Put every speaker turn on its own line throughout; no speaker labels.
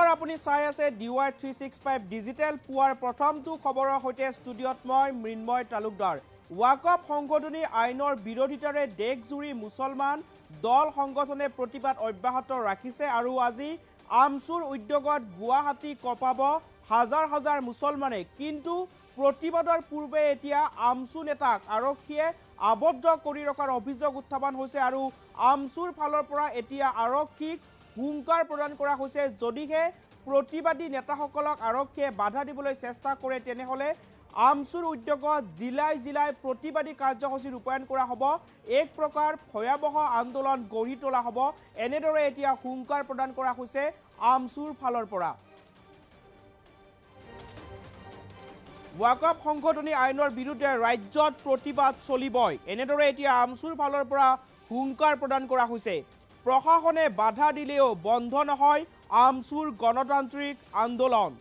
নমস্কাৰ, আপুনি চাই আছে DY 365 ডিজিটেল পুৱাৰ প্ৰথমটো খবৰৰ সৈতে ষ্টুডিঅ'ত মই মৃন্ময় তালুকদাৰ। ৱাকফ সংশোধনী আইনৰ বিৰোধিতাৰে দেশজুৰি মুছলমান দল সংগঠনে প্ৰতিবাদ অব্যাহত ৰাখিছে আৰু আজি আমচুৰ উদ্যোগত গুৱাহাটী কঁপাব হাজাৰ হাজাৰ মুছলমানে। কিন্তু প্ৰতিবাদৰ পূৰ্বে এতিয়া আমচু নেতাক আৰক্ষীয়ে আবদ্ধ কৰি ৰখাৰ অভিযোগ উত্থাপন হৈছে আৰু আমচুৰ ফালৰ পৰা এতিয়া আৰক্ষীক হুংকাৰ প্ৰদান কৰা হৈছে। যদিহে প্ৰতিবাদী নেতাসকলক আৰক্ষীয়ে বাধা দিবলৈ চেষ্টা কৰে তেনেহ'লে আমচুৰ উদ্যোগত জিলাই জিলাই প্ৰতিবাদী কাৰ্যসূচী ৰূপায়ণ কৰা হ'ব। এক প্ৰকাৰ ভয়াৱহ আন্দোলন গঢ়ি তোলা হ'ব, এনেদৰে এতিয়া হুংকাৰ প্ৰদান কৰা হৈছে আমচুৰ ফালৰ পৰা। ৱাকফ সংশোধনী আইনৰ বিৰুদ্ধে ৰাজ্যত প্ৰতিবাদ চলিবই, এনেদৰে এতিয়া আমচুৰ ফালৰ পৰা হুংকাৰ প্ৰদান কৰা হৈছে। প্ৰশাসনে বাধা দিলেও বন্ধ নহয় আমচুৰ গণতান্ত্ৰিক আন্দোলন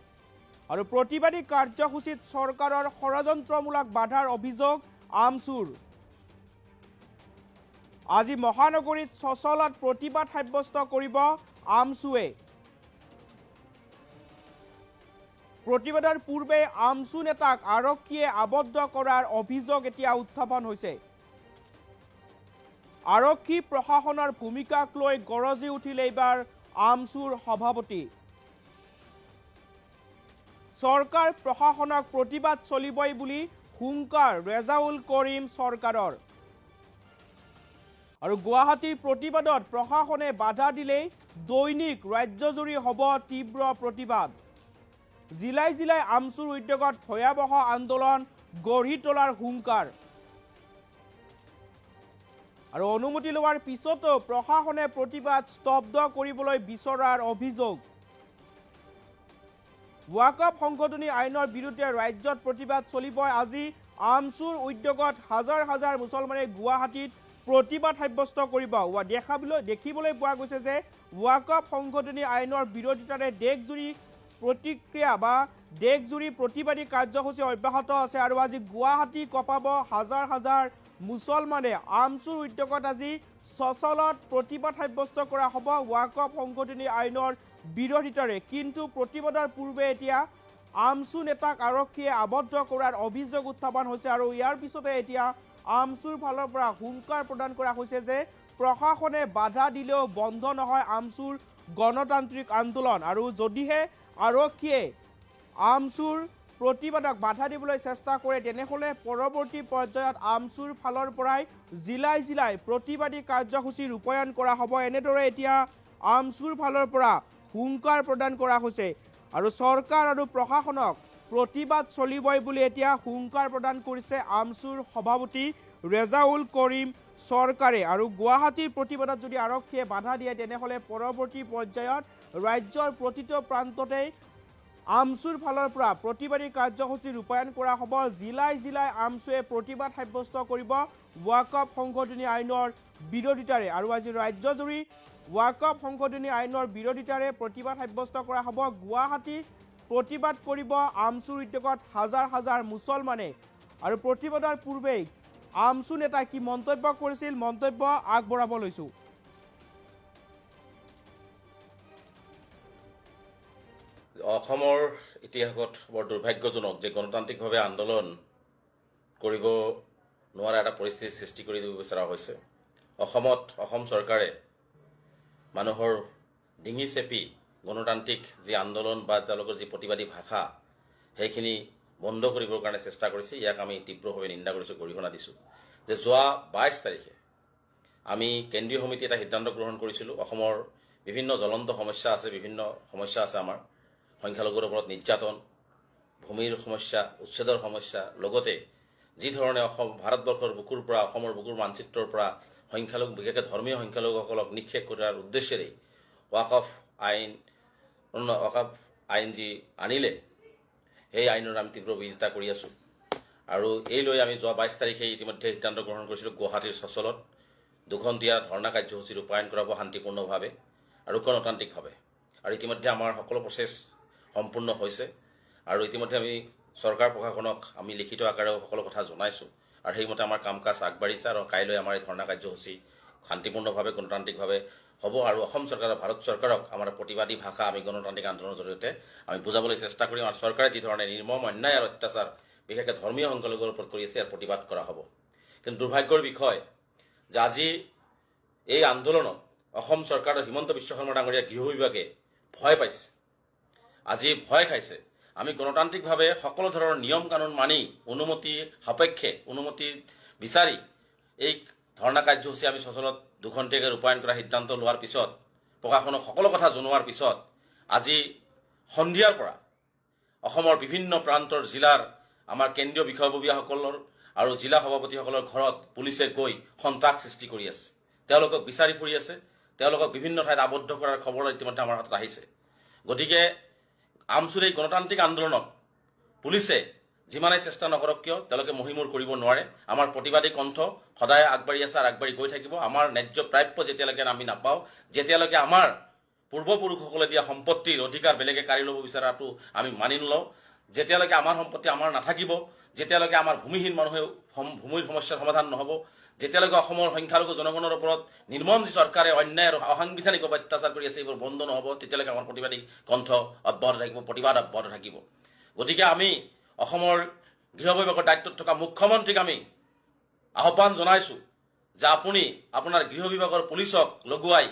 আৰু প্ৰতিবাদী কাৰ্যসূচীত চৰকাৰৰ ষড়যন্ত্ৰমূলক বাধাৰ অভিযোগ আমচুৰ। আজি মহানগৰীত চচলত প্ৰতিবাদ সাব্যস্ত কৰিব আমচুৱে। প্ৰতিবাদৰ পূৰ্বে আমচু নেতাক আৰক্ষীয়ে আবদ্ধ কৰাৰ অভিযোগ এতিয়া উত্থাপন হৈছে। আৰক্ষী প্ৰশাসনৰ ভূমিকাক লৈ গৰজি উঠিল এইবাৰ আমচুৰ সভাপতি। চৰকাৰ প্ৰশাসনক প্ৰতিবাদ চলিবই বুলি হুংকাৰ ৰেজাউল কৰিম চৰকাৰৰ। আৰু গুৱাহাটীৰ প্ৰতিবাদত প্ৰশাসনে বাধা দিলেই দৈনিক ৰাজ্যজুৰি হ'ব তীব্ৰ প্ৰতিবাদ। জিলাই জিলাই আমচুৰ উদ্যোগত ভয়াৱহ আন্দোলন গঢ়ি তোলাৰ হুংকাৰ। আৰু অনুমতি লোৱাৰ পিছতো প্ৰশাসনে প্ৰতিবাদ স্তব্ধ কৰিবলৈ বিচৰাৰ অভিযোগ। ৱাকফ সংশোধনী আইনৰ বিৰুদ্ধে ৰাজ্যত প্ৰতিবাদ চলিব। আজি আমচুৰ উদ্যোগত হাজাৰ হাজাৰ মুছলমানে গুৱাহাটীত প্ৰতিবাদ সাব্যস্ত কৰিব। দেখিবলৈ পোৱা গৈছে যে ৱাকফ সংশোধনী আইনৰ বিৰোধিতাৰে দেশজুৰি প্ৰতিক্ৰিয়া বা দেশজুৰি প্ৰতিবাদী কাৰ্যসূচী অব্যাহত আছে আৰু আজি গুৱাহাটী কঁপাব হাজাৰ হাজাৰ মুছলমানে। আমচুৰ উদ্যোগত আজি চচলত প্ৰতিবাদ সাব্যস্ত কৰা হ'ব ৱাকফ সংশোধনী আইনৰ বিৰোধিতাৰে। কিন্তু প্ৰতিবাদৰ পূৰ্বে এতিয়া আমচু নেতাক আৰক্ষীয়ে আবদ্ধ কৰাৰ অভিযোগ উত্থাপন হৈছে আৰু ইয়াৰ পিছতে এতিয়া আমচুৰ ফালৰ পৰা হুংকাৰ প্ৰদান কৰা হৈছে যে প্ৰশাসনে বাধা দিলেও বন্ধ নহয় আমচুৰ গণতান্ত্ৰিক আন্দোলন। আৰু যদিহে আৰক্ষীয়ে আমচুৰ প্ৰতিবাদক বাধা দিবলৈ চেষ্টা কৰে তেনেহ'লে পৰৱৰ্তী পৰ্যায়ত আমচুৰ ফালৰ পৰাই জিলাই জিলাই প্ৰতিবাদী কাৰ্যসূচী ৰূপায়ণ কৰা হ'ব, এনেদৰে এতিয়া আমচুৰ ফালৰ পৰা হুংকাৰ প্ৰদান কৰা হৈছে। আৰু চৰকাৰ আৰু প্ৰশাসনক প্ৰতিবাদ চলিবই বুলি এতিয়া হুংকাৰ প্ৰদান কৰিছে আমচুৰ সভাপতি ৰেজাউল কৰিম চৰকাৰে। আৰু গুৱাহাটীৰ প্ৰতিবাদত যদি আৰক্ষীয়ে বাধা দিয়ে তেনেহ'লে পৰৱৰ্তী পৰ্যায়ত ৰাজ্যৰ প্ৰতিটো প্ৰান্ততেই আমচুৰ ফালৰ পৰা প্ৰতিবাদী কাৰ্যসূচী ৰূপায়ণ কৰা হ'ব। জিলাই জিলাই আমচুৱে প্ৰতিবাদ সাব্যস্ত কৰিব ৱাকফ সংশোধনী আইনৰ বিৰোধিতাৰে। আৰু আজি ৰাজ্যজুৰি ৱাকফ সংশোধনী আইনৰ বিৰোধিতাৰে প্ৰতিবাদ সাব্যস্ত কৰা হ'ব। গুৱাহাটীত প্ৰতিবাদ কৰিব আমচুৰ উদ্যোগত হাজাৰ হাজাৰ মুছলমানে। আৰু প্ৰতিবাদৰ পূৰ্বেই আমচু নেতাই কি মন্তব্য কৰিছিল, মন্তব্য আগবঢ়াব লৈছোঁ।
অসমৰ ইতিহাসত বৰ দুৰ্ভাগ্যজনক যে গণতান্ত্ৰিকভাৱে আন্দোলন কৰিব নোৱাৰা এটা পৰিস্থিতিৰ সৃষ্টি কৰি দিব বিচৰা হৈছে। অসম চৰকাৰে মানুহৰ ডিঙি চেপি গণতান্ত্ৰিক যি আন্দোলন বা তেওঁলোকৰ যি প্ৰতিবাদী ভাষা সেইখিনি বন্ধ কৰিবৰ কাৰণে চেষ্টা কৰিছে। ইয়াক আমি তীব্ৰভাৱে নিন্দা কৰিছোঁ, গৰিহণা দিছোঁ। যে যোৱা 22 তাৰিখে আমি কেন্দ্ৰীয় সমিতি এটা সিদ্ধান্ত গ্ৰহণ কৰিছিলোঁ। অসমৰ বিভিন্ন জ্বলন্ত সমস্যা আছে, বিভিন্ন সমস্যা আছে আমাৰ। সংখ্যালঘুৰ ওপৰত নিৰ্যাতন, ভূমিৰ সমস্যা, উচ্ছেদৰ সমস্যা, লগতে যি ধৰণে ভাৰতবৰ্ষৰ বুকুৰ পৰা, অসমৰ বুকুৰ মানচিত্ৰৰ পৰা সংখ্যালঘু, বিশেষকৈ ধৰ্মীয় সংখ্যালঘুসকলক নিক্ষেপ কৰাৰ উদ্দেশ্যেৰে ৱাকফ আইন যি আনিলে সেই আইনৰ আমি তীব্ৰ বিৰোধিতা কৰি আছোঁ। আৰু এই লৈ আমি যোৱা 22 তাৰিখে ইতিমধ্যে সিদ্ধান্ত গ্ৰহণ কৰিছিলোঁ গুৱাহাটীৰ চচলত দুঘণ্টীয়া ধৰ্ণা কাৰ্যসূচী ৰূপায়ণ কৰাব শান্তিপূৰ্ণভাৱে আৰু গণতান্ত্ৰিকভাৱে। আৰু ইতিমধ্যে আমাৰ সকলো প্ৰচেছ সম্পূৰ্ণ হৈছে আৰু ইতিমধ্যে আমি চৰকাৰ প্ৰশাসনক আমি লিখিত আকাৰেও সকলো কথা জনাইছোঁ আৰু সেইমতে আমাৰ কাম কাজ আগবাঢ়িছে। আৰু কাইলৈ আমাৰ এই ধৰ্ণা কাৰ্যসূচী শান্তিপূৰ্ণভাৱে গণতান্ত্ৰিকভাৱে হ'ব আৰু অসম চৰকাৰ ভাৰত চৰকাৰক আমাৰ প্ৰতিবাদী ভাষা আমি গণতান্ত্ৰিক আন্দোলনৰ জৰিয়তে আমি বুজাবলৈ চেষ্টা কৰিম আৰু চৰকাৰে যি ধৰণে নিৰ্মম অন্যায় আৰু অত্যাচাৰ বিশেষকৈ ধৰ্মীয় সংখ্যালঘুৰ ওপৰত কৰি আছে ইয়াৰ প্ৰতিবাদ কৰা হ'ব। কিন্তু দুৰ্ভাগ্যৰ বিষয় যে আজি এই আন্দোলনত অসম চৰকাৰ আৰু হিমন্ত বিশ্ব শৰ্মা ডাঙৰীয়া গৃহ বিভাগে ভয় পাইছে, আজি ভয় খাইছে। আমি গণতান্ত্ৰিকভাৱে সকলো ধৰণৰ নিয়ম কানুন মানি অনুমতি সাপেক্ষে অনুমতি বিচাৰি এই ধৰ্ণা কাৰ্যসূচী আমি সচলত দুঘণ্টীয়াকৈ ৰূপায়ণ কৰা সিদ্ধান্ত লোৱাৰ পিছত প্ৰশাসনক সকলো কথা জনোৱাৰ পিছত আজি সন্ধিয়াৰ পৰা অসমৰ বিভিন্ন প্ৰান্তৰ জিলাৰ আমাৰ কেন্দ্ৰীয় বিষয়ববীয়াসকলৰ আৰু জিলা সভাপতিসকলৰ ঘৰত পুলিচে গৈ সন্ত্ৰাস সৃষ্টি কৰি আছে, তেওঁলোকক বিচাৰি ফুৰি আছে, তেওঁলোকক বিভিন্ন ঠাইত আবদ্ধ কৰাৰ খবৰ ইতিমধ্যে আমাৰ হাতত আহিছে। গতিকে আমচুৰ এই গণতান্ত্ৰিক আন্দোলনক পুলিচে যিমানেই চেষ্টা নকৰক কিয় তেওঁলোকে মহিমূৰ কৰিব নোৱাৰে। আমাৰ প্ৰতিবাদী কণ্ঠ সদায় আগবাঢ়ি আছে আৰু আগবাঢ়ি গৈ থাকিব। আমাৰ ন্যায্য প্ৰাপ্য যেতিয়ালৈকে আমি নাপাওঁ, যেতিয়ালৈকে আমাৰ পূৰ্বপুৰুষসকলে দিয়া সম্পত্তিৰ অধিকাৰ বেলেগে কাঢ়ি ল'ব বিচৰাটো আমি মানি নলওঁ, যেতিয়ালৈকে আমাৰ সম্পত্তি আমাৰ নাথাকিব, যেতিয়ালৈকে আমাৰ ভূমিহীন মানুহে ভূমিৰ সমস্যাৰ সমাধান নহ'ব, যেতিয়ালৈকে অসমৰ সংখ্যালঘু জনগণৰ ওপৰত নিৰ্মম যি চৰকাৰে অন্যায় আৰু অসাংবিধানিক অত্যাচাৰ কৰি আছে এইবোৰ বন্ধ নহ'ব, তেতিয়ালৈকে আমাৰ প্ৰতিবাদী কণ্ঠ অব্যাহত থাকিব, প্ৰতিবাদ অব্যাহত থাকিব। গতিকে আমি অসমৰ গৃহ বিভাগৰ দায়িত্বত থকা মুখ্যমন্ত্ৰীক আমি আহ্বান জনাইছোঁ যে আপুনি আপোনাৰ গৃহ বিভাগৰ পুলিচক লগোৱাই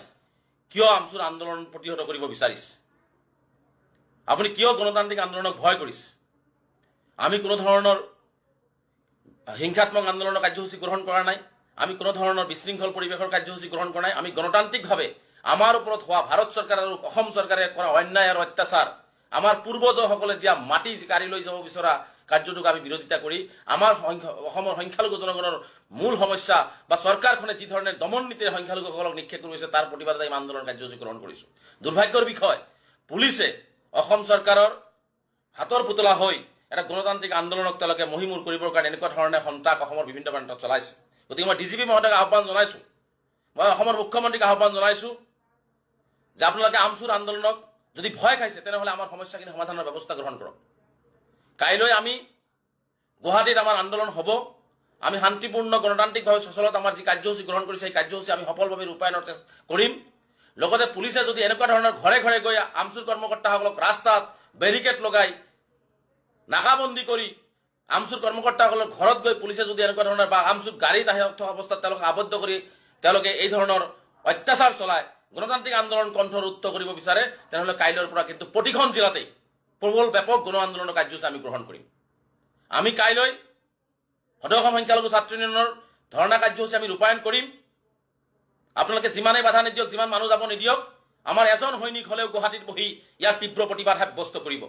কিয় আমচুৰ আন্দোলন প্ৰতিহত কৰিব বিচাৰিছে? আপুনি কিয় গণতান্ত্ৰিক আন্দোলনক ভয় কৰিছে? আমি কোনো ধৰণৰ হিংসাত্মক আন্দোলনৰ কাৰ্যসূচী গ্ৰহণ কৰা নাই, আমি কোনো ধৰণৰ বিশৃংখল পৰিৱেশৰ কাৰ্যসূচী গ্ৰহণ কৰা নাই। আমি গণতান্ত্ৰিকভাৱে আমাৰ ওপৰত হোৱা ভাৰত চৰকাৰ আৰু অসম চৰকাৰে কৰা অন্যায় আৰু অত্যাচাৰ, আমাৰ পূৰ্বজসকলে দিয়া মাটি কাঢ়ি লৈ যাব বিচৰা কাৰ্যটোক আমি বিৰোধিতা কৰি আমাৰ অসমৰ সংখ্যালঘু জনগণৰ মূল সমস্যা বা চৰকাৰখনে যি ধৰণে দমন নীতিৰে সংখ্যালঘুসকলক নিক্ষেপ কৰিছে তাৰ প্ৰতিবাদত আমি আন্দোলন কাৰ্যসূচী গ্ৰহণ কৰিছোঁ। দুৰ্ভাগ্যৰ বিষয়, পুলিচে অসম চৰকাৰৰ হাতৰ পুতলা হৈ এটা গণতান্ত্ৰিক আন্দোলনক তেওঁলোকে মহিমূৰ কৰিবৰ কাৰণে এনেকুৱা ধৰণে সন্ত্ৰাস অসমৰ বিভিন্ন প্ৰান্তত চলাইছে। গতিকে মই ডিজিপি মহোদয়ক আহ্বান জনাইছোঁ, মই অসমৰ মুখ্যমন্ত্ৰীক আহ্বান জনাইছোঁ যে আপোনালোকে আমচুৰ আন্দোলনক যদি ভয় খাইছে তেনেহ'লে আমাৰ সমস্যাখিনি সমাধানৰ ব্যৱস্থা গ্ৰহণ কৰক। কাইলৈ আমি গুৱাহাটীত আমাৰ আন্দোলন হ'ব, আমি শান্তিপূৰ্ণ গণতান্ত্ৰিকভাৱে সচলত আমাৰ যি কাৰ্যসূচী গ্ৰহণ কৰিছে সেই কাৰ্যসূচী আমি সফলভাৱে ৰূপায়ণৰ চেষ্টা কৰিম। লগতে পুলিচে যদি এনেকুৱা ধৰণৰ ঘৰে ঘৰে গৈ আমচুৰ কৰ্মকৰ্তাসকলক ৰাস্তাত বেৰিকেড লগাই নাকাবন্দী কৰি আমচুৰ কৰ্মকৰ্তাসকলৰ ঘৰত গৈ পুলিচে যদি এনেকুৱা ধৰণৰ বা আমচুৰ গাড়ীত আহি থকা অৱস্থাত তেওঁলোকক আবদ্ধ কৰি তেওঁলোকে এই ধৰণৰ অত্যাচাৰ চলায় গণতান্ত্ৰিক আন্দোলন কণ্ঠৰোধ কৰিব বিচাৰে, তেনেহ'লে কাইলৈৰ পৰা কিন্তু প্ৰতিখন জিলাতেই প্ৰবল ব্যাপক গণ আন্দোলনৰ কাৰ্যসূচী আমি গ্ৰহণ কৰিম। আমি কাইলৈ সদৌ অসম সংখ্যালঘু ছাত্ৰ ইউনিয়নৰ ধৰ্ণা কাৰ্যসূচী আমি ৰূপায়ণ কৰিম। আপোনালোকে যিমানেই বাধা নিদিয়ক, যিমান মানুহ যাব নিদিয়ক, আমাৰ এজন সৈনিক হ'লেও গুৱাহাটীত বহি ইয়াৰ তীব্ৰ প্ৰতিবাদ সাব্যস্ত কৰিব।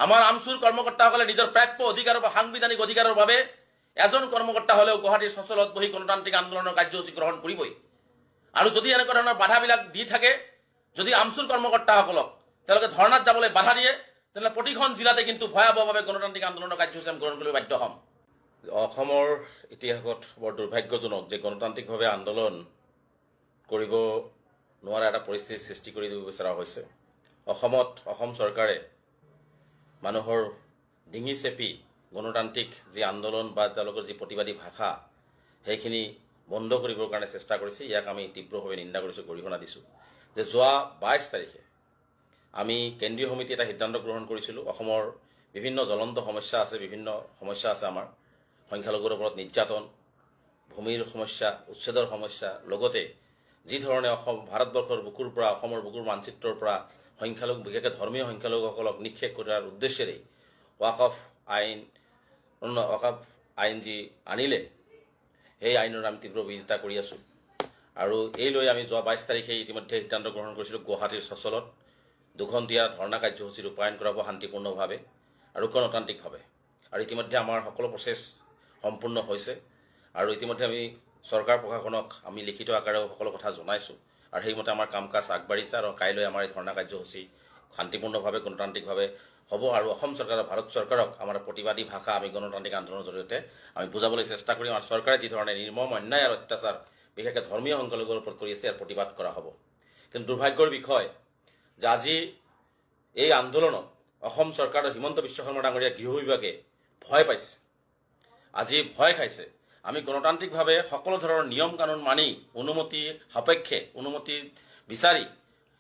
আমাৰ আমচুৰ কৰ্মকৰ্তাসকলে নিজৰ প্ৰাপ্য অধিকাৰ বা সাংবিধানিক অধিকাৰৰ বাবে এজন কৰ্মকৰ্তা হ'লেও গুৱাহাটীৰ সচলত বহি গণতান্ত্ৰিক আন্দোলনৰ কাৰ্যসূচী গ্ৰহণ কৰিবই। আৰু যদি এনেকুৱা ধৰণৰ বাধাবিলাক দি থাকে, যদি আমচুৰ কৰ্মকৰ্তাসকলক তেওঁলোকে ধৰ্ণাত যাবলৈ বাধা দিয়ে, তেনেহ'লে প্ৰতিখন জিলাতে কিন্তু ভয়াৱহভাৱে গণতান্ত্ৰিক আন্দোলনৰ কাৰ্যসূচী আমি গ্ৰহণ কৰিব বাধ্য হ'ম। অসমৰ ইতিহাসত বৰ দুৰ্ভাগ্যজনক যে গণতান্ত্ৰিকভাৱে আন্দোলন কৰিব নোৱাৰা এটা পৰিস্থিতিৰ সৃষ্টি কৰি দিব বিচৰা হৈছে। অসমত অসম চৰকাৰে মানুহৰ ডিঙি চেপি গণতান্ত্ৰিক যি আন্দোলন বা তেওঁলোকৰ যি প্ৰতিবাদী ভাষা সেইখিনি বন্ধ কৰিবৰ কাৰণে চেষ্টা কৰিছে। ইয়াক আমি তীব্ৰভাৱে নিন্দা কৰিছোঁ, গৰিহণা দিছোঁ। যে যোৱা 22 তাৰিখে আমি কেন্দ্ৰীয় সমিতি এটা সিদ্ধান্ত গ্ৰহণ কৰিছিলোঁ। অসমৰ বিভিন্ন জ্বলন্ত সমস্যা আছে, বিভিন্ন সমস্যা আছে আমাৰ সংখ্যালঘুৰ ওপৰত নিৰ্যাতন, ভূমিৰ সমস্যা, উচ্ছেদৰ সমস্যা, লগতে যি ধৰণে ভাৰতবৰ্ষৰ বুকুৰ পৰা অসমৰ বুকুৰ মানচিত্ৰৰ পৰা সংখ্যালঘু বিশেষকৈ ধৰ্মীয় সংখ্যালঘুসকলক নিক্ষেপ কৰাৰ উদ্দেশ্যেৰে ৱাকফ আইন যি আনিলে সেই আইনৰ আমি তীব্ৰ বিৰোধিতা কৰি আছোঁ। আৰু এই লৈ আমি যোৱা 22 তাৰিখে ইতিমধ্যে সিদ্ধান্ত গ্ৰহণ কৰিছিলোঁ গুৱাহাটীৰ সচলত দুঘণ্টীয়া ধৰ্ণা কাৰ্যসূচী ৰূপায়ণ কৰাব শান্তিপূৰ্ণভাৱে আৰু গণতান্ত্ৰিকভাৱে। আৰু ইতিমধ্যে আমাৰ সকলো প্ৰচেছ সম্পূৰ্ণ হৈছে আৰু ইতিমধ্যে আমি চৰকাৰ প্ৰশাসনক আমি লিখিত আকাৰেও সকলো কথা জনাইছোঁ আৰু সেইমতে আমাৰ কাম কাজ আগবাঢ়িছে। আৰু কাইলৈ আমাৰ এই ধৰ্ণা কাৰ্যসূচী শান্তিপূৰ্ণভাৱে গণতান্ত্ৰিকভাৱে হ'ব আৰু অসম চৰকাৰ ভাৰত চৰকাৰক আমাৰ প্ৰতিবাদী ভাষা আমি গণতান্ত্ৰিক আন্দোলনৰ জৰিয়তে আমি বুজাবলৈ চেষ্টা কৰিম। আৰু চৰকাৰে যি ধৰণে নিৰ্মম অন্যায় আৰু অত্যাচাৰ বিশেষকৈ ধৰ্মীয় সংখ্যালঘুৰ ওপৰত কৰি আছে ইয়াৰ প্ৰতিবাদ কৰা হ'ব। কিন্তু দুৰ্ভাগ্যৰ বিষয় যে আজি এই আন্দোলনত অসম চৰকাৰ আৰু হিমন্ত বিশ্ব শৰ্মা ডাঙৰীয়া গৃহ বিভাগে ভয় পাইছে, আজি ভয় খাইছে। আমি গণতান্ত্ৰিকভাৱে সকলো ধৰণৰ নিয়ম কানুন মানি অনুমতি সাপেক্ষে অনুমতি বিচাৰি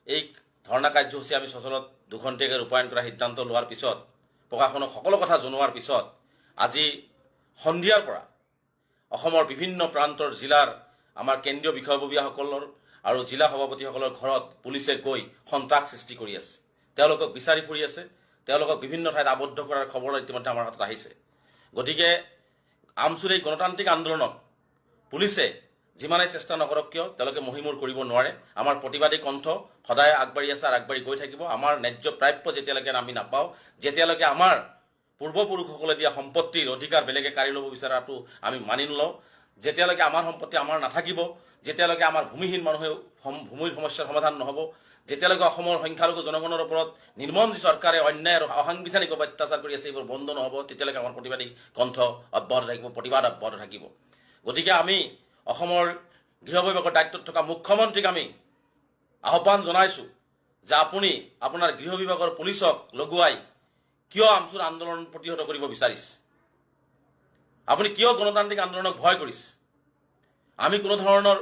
এই ধৰ্ণা কাৰ্যসূচী আমি সচলত 2 ঘণ্টাকৈ ৰূপায়ণ কৰাৰ সিদ্ধান্ত লোৱাৰ পিছত প্ৰশাসনক সকলো কথা জনোৱাৰ পিছত আজি সন্ধিয়াৰ পৰা অসমৰ বিভিন্ন প্ৰান্তৰ জিলাৰ আমাৰ কেন্দ্ৰীয় বিষয়ববীয়াসকলৰ আৰু জিলা সভাপতিসকলৰ ঘৰত পুলিচে গৈ সন্ত্ৰাস সৃষ্টি কৰি আছে। তেওঁলোকক বিচাৰি ফুৰি আছে, তেওঁলোকক বিভিন্ন ঠাইত আবদ্ধ কৰাৰ খবৰ ইতিমধ্যে আমাৰ হাতত আহিছে। গতিকে আমচুৰ এই গণতান্ত্ৰিক আন্দোলনক পুলিচে যিমানেই চেষ্টা নকৰক কিয় তেওঁলোকে মহিমূৰ কৰিব নোৱাৰে। আমাৰ প্ৰতিবাদী কণ্ঠ সদায় আগবাঢ়ি আছে আৰু আগবাঢ়ি গৈ থাকিব। আমাৰ ন্যায্য প্ৰাপ্য যেতিয়ালৈকে আমি নাপাওঁ, যেতিয়ালৈকে আমাৰ পূৰ্বপুৰুষসকলে দিয়া সম্পত্তিৰ অধিকাৰ বেলেগে কাঢ়ি ল'ব বিচাৰাটো আমি মানি নলওঁ, যেতিয়ালৈকে আমাৰ সম্পত্তি আমাৰ নাথাকিব, যেতিয়ালৈকে আমাৰ ভূমিহীন মানুহে ভূমিৰ সমস্যাৰ সমাধান নহ'ব, যেতিয়ালৈকে অসমৰ সংখ্যালঘু জনগণৰ ওপৰত নিৰ্মম যি চৰকাৰে অন্যায় আৰু অসাংবিধানিক অত্যাচাৰ কৰি আছে এইবোৰ বন্ধ নহ'ব, তেতিয়ালৈকে আমাৰ প্ৰতিবাদী কণ্ঠ অব্যাহত থাকিব, প্ৰতিবাদ অব্যাহত থাকিব। গতিকে আমি অসমৰ গৃহ বিভাগৰ দায়িত্বত থকা মুখ্যমন্ত্ৰীক আমি আহ্বান জনাইছোঁ যে আপুনি আপোনাৰ গৃহ বিভাগৰ পুলিচক লগোৱাই কিয় আমচুৰ আন্দোলন প্ৰতিহত কৰিব বিচাৰিছে? আপুনি কিয় গণতান্ত্ৰিক আন্দোলনক ভয় কৰিছে? আমি কোনো ধৰণৰ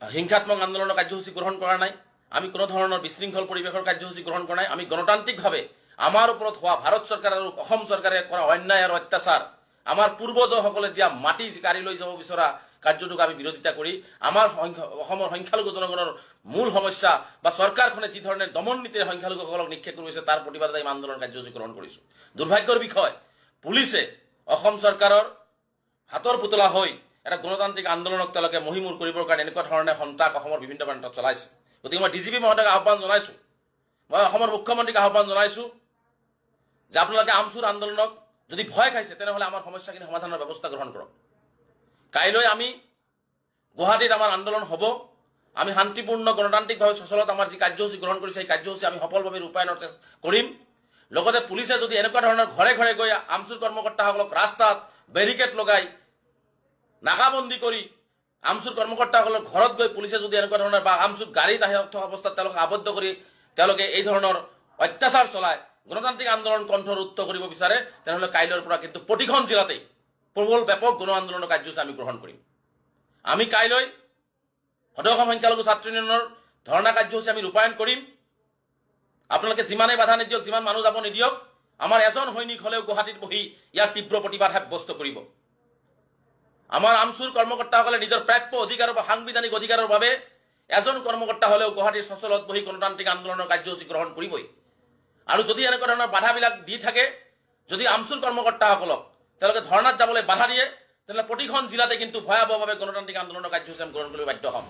হিংসাত্মক আন্দোলনৰ কাৰ্যসূচী গ্ৰহণ কৰা নাই, আমি কোনো ধৰণৰ বিশৃংখল পৰিৱেশৰ কাৰ্যসূচী গ্ৰহণ কৰা নাই। আমি গণতান্ত্ৰিকভাৱে আমাৰ ওপৰত হোৱা ভাৰত চৰকাৰ আৰু অসম চৰকাৰে কৰা অন্যায় আৰু অত্যাচাৰ, আমাৰ পূৰ্বজসকলে দিয়া মাটি কাঢ়ি লৈ যাব বিচৰা কাৰ্যটোক আমি বিৰোধিতা কৰি আমাৰ অসমৰ সংখ্যালঘু জনগণৰ মূল সমস্যা বা চৰকাৰখনে যি ধৰণে দমন নীতিৰে সংখ্যালঘুসকলক নিক্ষেপ কৰিছে তাৰ প্ৰতিবাদত আমি আন্দোলন কাৰ্যসূচী গ্ৰহণ কৰিছোঁ। দুৰ্ভাগ্যৰ বিষয়, পুলিচে অসম চৰকাৰৰ হাতৰ পুতলা হৈ এটা গণতান্ত্ৰিক আন্দোলনক তেওঁলোকে মহিমূৰ কৰিবৰ কাৰণে এনেকুৱা ধৰণে সন্ত্ৰাস অসমৰ বিভিন্ন প্ৰান্তত চলাইছে। গতিকে মই DGP মহোদয়ক আহ্বান জনাইছোঁ, মই অসমৰ মুখ্যমন্ত্ৰীক আহ্বান জনাইছোঁ যে আপোনালোকে আমচুৰ আন্দোলনক যদি ভয় খাইছে তেনেহ'লে আমাৰ সমস্যাখিনি সমাধানৰ ব্যৱস্থা গ্ৰহণ কৰক। কাইলৈ আমি গুৱাহাটীত আমাৰ আন্দোলন হ'ব। আমি শান্তিপূৰ্ণ গণতান্ত্ৰিকভাৱে সচলত আমাৰ যি কাৰ্যসূচী গ্ৰহণ কৰিছে সেই কাৰ্যসূচী আমি সফলভাৱে ৰূপায়ণৰ চেষ্টা কৰিম। লগতে পুলিচে যদি এনেকুৱা ধৰণৰ ঘৰে ঘৰে গৈ আমচুৰ কৰ্মকৰ্তাসকলক ৰাস্তাত বেৰিকেড লগাই নাকাবন্দী কৰি আমচুৰ কৰ্মকৰ্তাসকলৰ ঘৰত গৈ পুলিচে যদি এনেকুৱা ধৰণৰ বা আমচুৰ গাড়ীত আহি থকা অৱস্থাত তেওঁলোকক আবদ্ধ কৰি তেওঁলোকে এই ধৰণৰ অত্যাচাৰ চলায় গণতান্ত্ৰিক আন্দোলন কণ্ঠৰোধ কৰিব বিচাৰে, তেনেহ'লে কাইলৈৰ পৰা কিন্তু প্ৰতিখন জিলাতেই প্ৰবল ব্যাপক গণ আন্দোলনৰ কাৰ্যসূচী আমি গ্ৰহণ কৰিম। আমি কাইলৈ সদৌ অসম সংখ্যালঘু ছাত্ৰ ইউনিয়নৰ ধৰ্ণা কাৰ্যসূচী আমি ৰূপায়ণ কৰিম। আপোনালোকে যিমানেই বাধা নিদিয়ক, যিমান মানুহ যাব নিদিয়ক, আমাৰ এজন সৈনিক হ'লেও গুৱাহাটীত বহি ইয়াৰ তীব্ৰ প্ৰতিবাদ সাব্যস্ত কৰিব। আমাৰ আমচুৰ কৰ্মকৰ্তাসকলে নিজৰ প্ৰাপ্য অধিকাৰ বা সাংবিধানিক অধিকাৰৰ বাবে এজন কৰ্মকৰ্তা হ'লেও গুৱাহাটীৰ সচলত বহি গণতান্ত্ৰিক আন্দোলনৰ কাৰ্যসূচী গ্ৰহণ কৰিবই। আৰু যদি এনেকুৱা ধৰণৰ বাধাবিলাক দি থাকে, যদি আমচুৰ কৰ্মকৰ্তাসকলক তেওঁলোকে ধৰ্ণাত যাবলৈ বাধা দিয়ে, তেনেহ'লে প্ৰতিখন জিলাতে কিন্তু ভয়াৱহভাৱে গণতান্ত্ৰিক আন্দোলনৰ কাৰ্যসূচী আমি গ্ৰহণ কৰিবলৈ বাধ্য হ'ম।